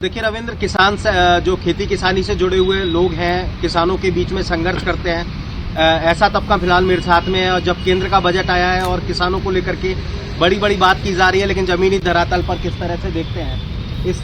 देखिए रविंद्र, किसान से जो खेती किसानी से जुड़े हुए लोग हैं, किसानों के बीच में संघर्ष करते हैं। ऐसा तबका फिलहाल मेरे साथ में है। और जब केंद्र का बजट आया है और किसानों को लेकर के बड़ी बड़ी बात की जा रही है, लेकिन जमीनी धरातल पर किस तरह से देखते हैं इस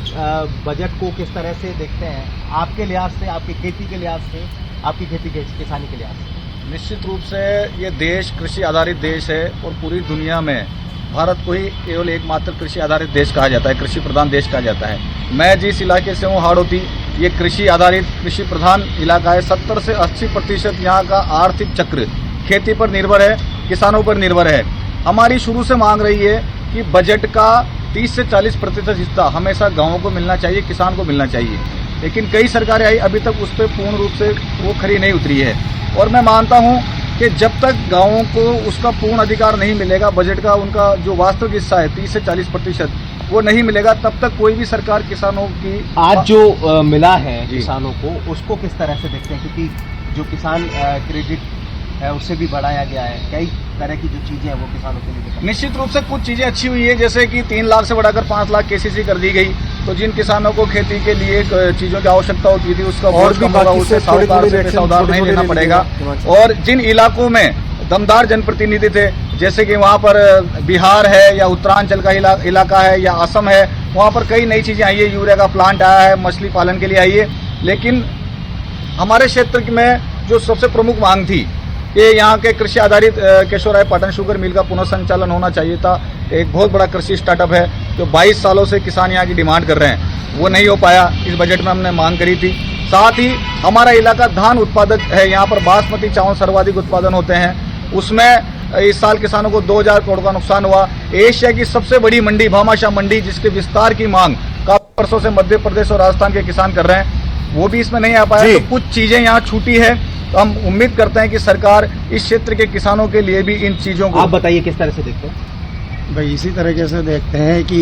बजट को, किस तरह से देखते हैं आपके लिहाज से, आपकी खेती के लिहाज से, आपकी खेती किसानी के लिहाज से? निश्चित रूप से ये देश कृषि आधारित देश है और पूरी दुनिया में भारत को ही केवल एकमात्र कृषि आधारित देश कहा जाता है, कृषि प्रधान देश कहा जाता है। मैं जिस इलाके से हूँ, हाड़ौती, ये कृषि आधारित कृषि प्रधान इलाका है। 70 से 80% यहाँ का आर्थिक चक्र खेती पर निर्भर है, किसानों पर निर्भर है। हमारी शुरू से मांग रही है कि बजट का 30 से 40% हिस्सा हमेशा गाँवों को मिलना चाहिए, किसान को मिलना चाहिए। लेकिन कई सरकारें आई, अभी तक उस पर पूर्ण रूप से वो खरी नहीं उतरी है। और मैं मानता हूँ कि जब तक गाँवों को उसका पूर्ण अधिकार नहीं मिलेगा, बजट का उनका जो वास्तविक हिस्सा है 30 से 40% वो नहीं मिलेगा, तब तक कोई भी सरकार किसानों की आज जो मिला है किसानों को, उसको किस तरह से देखते हैं? क्योंकि जो किसान क्रेडिट है उससे भी बढ़ाया गया है, कई तरह की जो चीजें हैं वो किसानों के लिए। निश्चित रूप से कुछ चीजें अच्छी हुई है, जैसे कि 3 लाख से बढ़ाकर 5 लाख केसीसी कर दी गई। तो जिन किसानों को खेती के लिए चीजों की आवश्यकता होती थी, उसका और भी उसे साहूकार से पैसा उधार नहीं लेना पड़ेगा। और जिन इलाकों में दमदार जनप्रतिनिधि थे, जैसे कि वहाँ पर बिहार है या उत्तरांचल का इलाका है या असम है, वहाँ पर कई नई चीजें आई है। यूरिया का प्लांट आया है, मछली पालन के लिए आई है। लेकिन हमारे क्षेत्र में जो सबसे प्रमुख मांग थी, ये यहाँ के कृषि आधारित केशवराय पाटन शुगर मिल का पुनर्संचालन होना चाहिए था। एक बहुत बड़ा कृषि स्टार्टअप है जो 22 सालों से किसान यहाँ की डिमांड कर रहे हैं, वो नहीं हो पाया। इस बजट में हमने मांग करी थी। साथ ही हमारा इलाका धान उत्पादक है, यहाँ पर बासमती चावल सर्वाधिक उत्पादन होते हैं। उसमें इस साल किसानों को 2000 करोड़ का नुकसान हुआ। एशिया की सबसे बड़ी मंडी भामाशाह मंडी, जिसके विस्तार की मांग काफी वर्षों से मध्य प्रदेश और राजस्थान के किसान कर रहे हैं, वो भी इसमें नहीं आ पाया। तो कुछ चीजें यहाँ छूटी है। तो हम उम्मीद करते हैं कि सरकार इस क्षेत्र के किसानों के लिए भी इन चीजों को। आप बताइए किस तरह से देखते हैं? भाई इसी तरीके से देखते हैं कि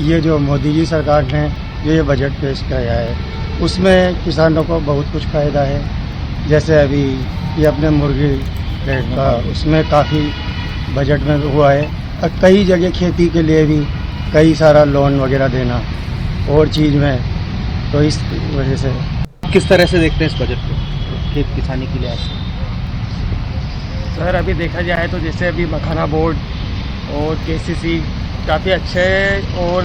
ये जो मोदी जी सरकार ने जो ये बजट पेश किया है, उसमें किसानों को बहुत कुछ फायदा है। जैसे अभी ये अपने मुर्गी रेट का, उसमें काफ़ी बजट में हुआ है। और कई जगह खेती के लिए भी कई सारा लोन वगैरह देना और चीज़ में, तो इस वजह से किस तरह से देखते हैं इस बजट को खेत किसानी के लिए? सर अभी देखा जाए तो जैसे अभी मखाना बोर्ड और केसीसी काफ़ी अच्छे है। और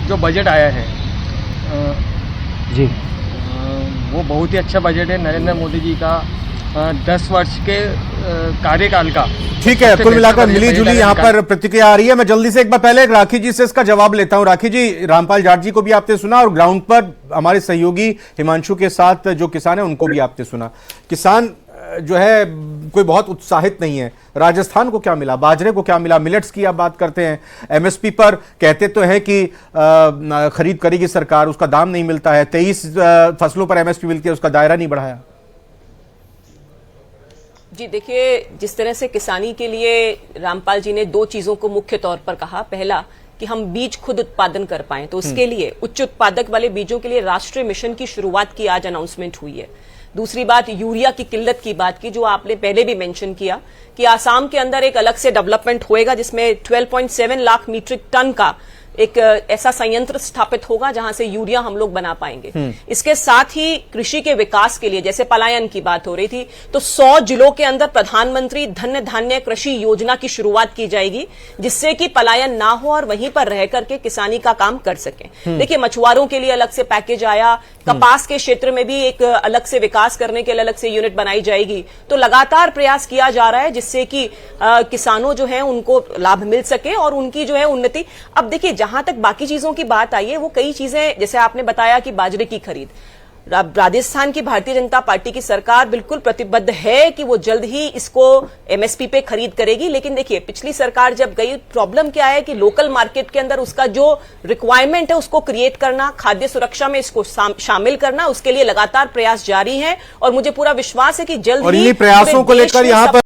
जो बजट आया है जी, वो बहुत ही अच्छा बजट है नरेंद्र मोदी जी का 10 वर्ष के कार्यकाल का। ठीक है, कुल मिलाकर मिली जुली यहाँ पर प्रतिक्रिया आ रही है। मैं जल्दी से एक बार पहले राखी जी से इसका जवाब लेता हूँ। राखी जी, रामपाल जाट जी को भी आपने सुना और ग्राउंड पर हमारे सहयोगी हिमांशु के साथ जो किसान है उनको भी आपने सुना। किसान जो है कोई बहुत उत्साहित नहीं है। राजस्थान को क्या मिला, बाजरे को क्या मिला, मिलेट्स की आप बात करते हैं, एमएसपी पर कहते तो हैं कि खरीद करेगी सरकार, उसका दाम नहीं मिलता है। 23 फसलों पर एमएसपी मिलती है, उसका दायरा नहीं बढ़ाया। जी देखिए, जिस तरह से किसानी के लिए रामपाल जी ने 2 चीजों को मुख्य तौर पर कहा। पहला कि हम बीज खुद उत्पादन कर पाएं, तो उसके लिए उच्च उत्पादक वाले बीजों के लिए राष्ट्रीय मिशन की शुरुआत की आज अनाउंसमेंट हुई है। दूसरी बात, यूरिया की किल्लत की बात की, जो आपने पहले भी मेंशन किया कि आसाम के अंदर एक अलग से डेवलपमेंट होएगा जिसमें 12.7 लाख मीट्रिक टन का एक ऐसा संयंत्र स्थापित होगा जहां से यूरिया हम लोग बना पाएंगे। इसके साथ ही कृषि के विकास के लिए, जैसे पलायन की बात हो रही थी, तो 100 जिलों के अंदर प्रधानमंत्री धन्य धान्य कृषि योजना की शुरुआत की जाएगी, जिससे कि पलायन ना हो और वहीं पर रह करके किसानी का काम कर सकें। देखिए, मछुआरों के लिए अलग से पैकेज आया, कपास के क्षेत्र में भी एक अलग से विकास करने के लिए अलग से यूनिट बनाई जाएगी। तो लगातार प्रयास किया जा रहा है जिससे कि किसानों जो है उनको लाभ मिल सके और उनकी जो है उन्नति। अब देखिए, जहां तक बाकी चीजों की बात आई है, वो कई चीजें, जैसे आपने बताया कि बाजरे की खरीद, राजस्थान की भारतीय जनता पार्टी की सरकार बिल्कुल प्रतिबद्ध है कि वो जल्द ही इसको एमएसपी पे खरीद करेगी। लेकिन देखिए, पिछली सरकार जब गई, प्रॉब्लम क्या है कि लोकल मार्केट के अंदर उसका जो रिक्वायरमेंट है उसको क्रिएट करना, खाद्य सुरक्षा में इसको शामिल करना, उसके लिए लगातार प्रयास जारी है। और मुझे पूरा विश्वास है कि जल्द ही प्रयासों को लेकर यहाँ पर